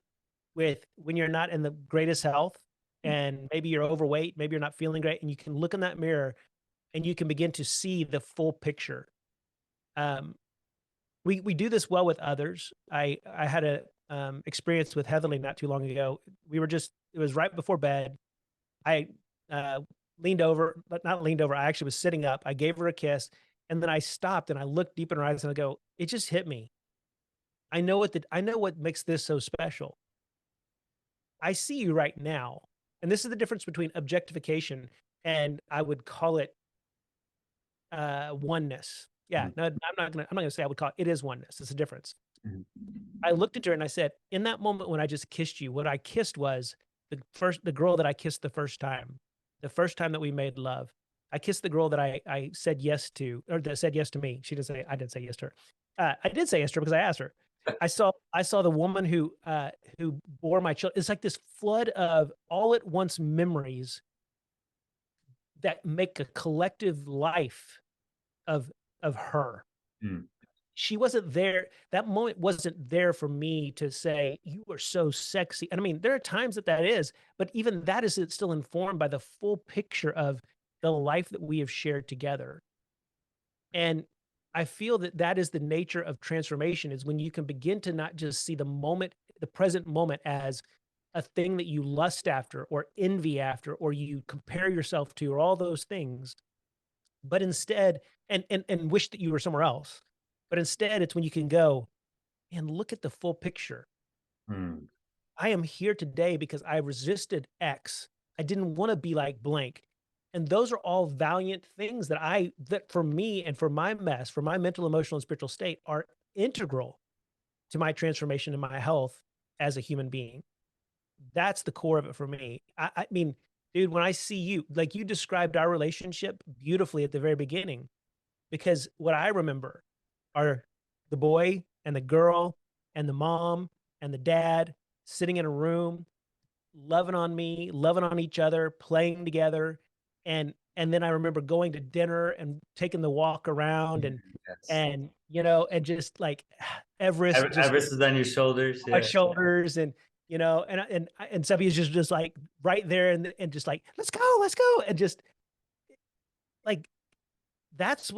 with when you're not in the greatest health and maybe you're overweight, maybe you're not feeling great, and you can look in that mirror and you can begin to see the full picture. Um, we do this well with others. I had a experience with Heatherly not too long ago. It was right before bed. I uh, leaned over, but not leaned over. I actually was sitting up. I gave her a kiss, and then I stopped and I looked deep in her eyes and I go, it just hit me. I know what makes this so special. I see you right now. And this is the difference between objectification and I would call it oneness. Yeah, Mhm. no, I'm not gonna say I would call it is oneness. It's a difference. Mhm. I looked at her and I said, in that moment when I just kissed you, what I kissed was the girl that I kissed the first time that we made love. I kissed the girl that I said yes to, or that said yes to me. She didn't say I did say yes to her. I did say yes to her because I asked her. I saw the woman who bore my children. It's like this flood of all at once memories that make a collective life of her. Mm. She wasn't there. That moment wasn't there for me to say, you were so sexy. And I mean, there are times that is, but even that is still informed by the full picture of the life that we have shared together. And I feel that that is the nature of transformation is when you can begin to not just see the moment, the present moment as a thing that you lust after or envy after, or you compare yourself to, or all those things, but instead, and wish that you were somewhere else. But instead, it's when you can go and look at the full picture. Mm. I am here today because I resisted X. I didn't want to be like blank. And those are all valiant things that for me and for my mess, for my mental, emotional, and spiritual state are integral to my transformation and my health as a human being. That's the core of it for me. I mean, dude, when I see you, like you described our relationship beautifully at the very beginning, because what I remember are the boy and the girl and the mom and the dad sitting in a room, loving on me, loving on each other, playing together. And then I remember going to dinner and taking the walk around Yes. and just like Everest just Everest is on your shoulders. my Yeah. shoulders and Sebby is just like right there and just like, let's go. And just like, that's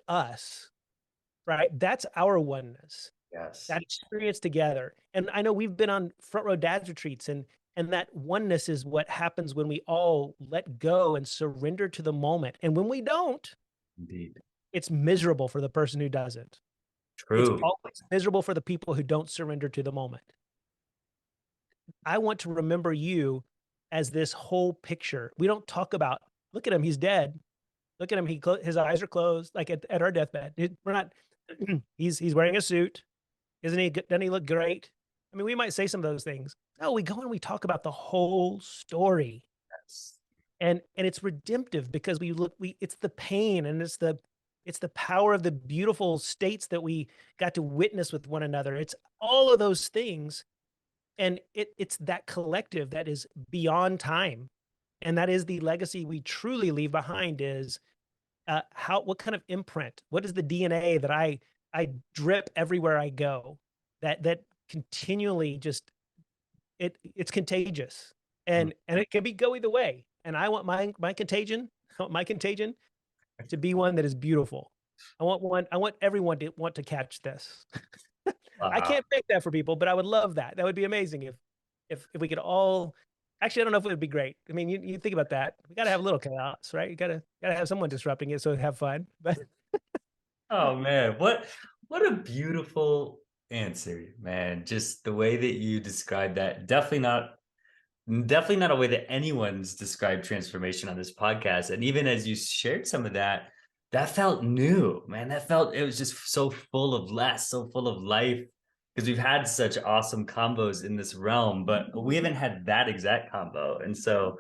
us, right? That's our oneness, Yes. that experience together. And I know we've been on front row dads retreats, and that oneness is what happens when we all let go and surrender to the moment. And when we don't, Indeed. it's miserable for the person who doesn't. It's True. always miserable for the people who don't surrender to the moment. I want to remember you as this whole picture. We don't talk about, look at him, he's dead. Look at him, his eyes are closed, like at our deathbed. We're not. He's wearing a suit, isn't he? Doesn't he look great? I mean, we might say some of those things. No, we go and we talk about the whole story, Yes. and it's redemptive because it's the pain and it's the power of the beautiful states that we got to witness with one another. It's all of those things, and it's that collective that is beyond time, and that is the legacy we truly leave behind. Is what kind of imprint? What is the DNA that I drip everywhere I go? That continually just it's contagious, Mm. and it can go either way. And I want my contagion, I want my contagion to be one that is beautiful. I want everyone to want to catch this. I Wow. can't make that for people, but I would love that. That would be amazing if we could all. Actually, I don't know if it would be great. I mean, you think about that. We got to have a little chaos, right? You gotta have someone disrupting it so have fun. But Oh man, what a beautiful answer, man. Just the way that you described that. Definitely not a way that anyone's described transformation on this podcast. And even as you shared some of that, that felt new, man. That felt it was just so full of less, so full of life. Because we've had such awesome combos in this realm, but we haven't had that exact combo. And so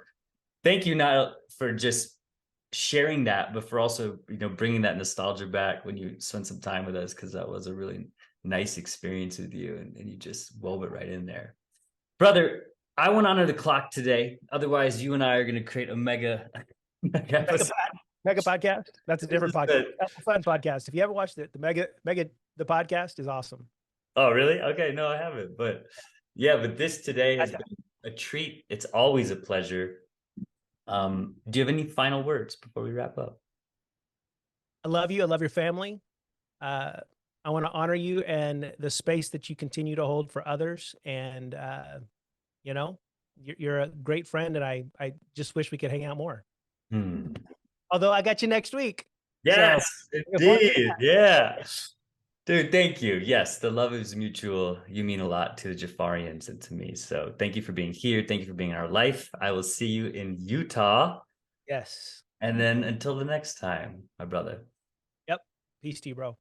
thank you not for just sharing that, but for also, bringing that nostalgia back when you spent some time with us, because that was a really nice experience with you, and you just wove it right in there. Brother, I want to honor the clock today. Otherwise, you and I are going to create a mega mega episode. mega podcast. That's a This different is podcast. good. That's a fun podcast. If you haven't watched it, the podcast is awesome. Oh, really? Okay, no, I haven't. But yeah, but this today has I, been a treat. It's always a pleasure. Do you have any final words before we wrap up? I love you. I love your family. Uh, I want to honor you and the space that you continue to hold for others. And you know, you're a great friend, and I just wish we could hang out more. Hmm. Although I got you next week, so Yes, looking forward to indeed. Yeah. Dude, thank you. Yes, the love is mutual. You mean a lot to the Jafarians and to me. So thank you for being here. Thank you for being in our life. I will see you in Utah. yes. And then until the next time, my brother. Yep. Peace to you, bro.